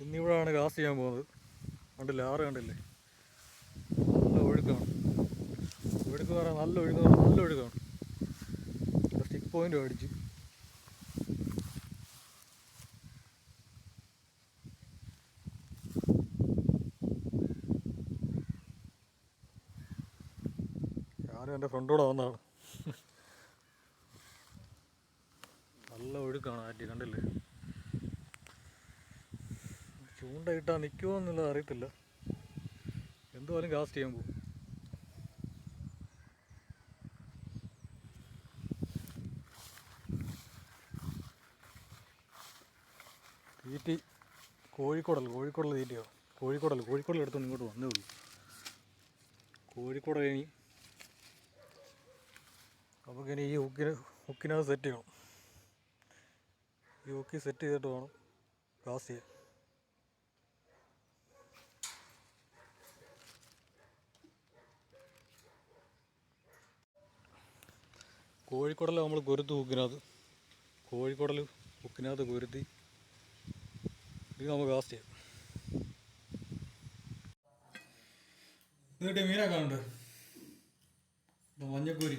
ഇന്നിവിടെയാണ് cast ചെയ്യാൻ പോകുന്നത്. കണ്ടില്ലേ, ആറ് കണ്ടില്ലേ, നല്ല ഒഴുക്കാണ്. ഒഴുക്ക് പറയാൻ നല്ല ഒഴുക്കാണ്. സ്റ്റിക്ക് പോയിന്റ് മേടിച്ചു. ഞാനും എൻ്റെ ഫ്രണ്ടോടെ വന്നതാണ്. നല്ല ഒഴുക്കാണ് ആറ്റി, കണ്ടില്ലേ. ചൂണ്ടയിട്ടാൽ നിൽക്കുമോ എന്നുള്ളത് അറിയത്തില്ല. എന്തുപോലും കാസ്റ്റ് ചെയ്യാൻ പോകും. തീറ്റി കോഴിക്കോടൽ തീറ്റിയോ, കോഴിക്കോടൽ എടുത്തോണ്ട് ഇങ്ങോട്ട് വന്നേ ഉള്ളൂ. കോഴിക്കോട് കഴിഞ്ഞ് നമുക്കിനി ഈ ഹുക്കിനകത്ത് സെറ്റ് ചെയ്യണം. ഈ ഹുക്കി സെറ്റ് ചെയ്തിട്ട് വേണം കാസ്റ്റ് ചെയ്യാൻ. കോഴിക്കോടൽ നമ്മൾ കൊരുത്ത് ഹുക്കിനകത്ത് കൊരുത്തി ഇത് നമുക്ക് കാസ്റ്റ് ചെയ്യാം. ഇത് കിട്ടിയ മീനൊക്കെ ഉണ്ട്. മഞ്ഞക്കൂരി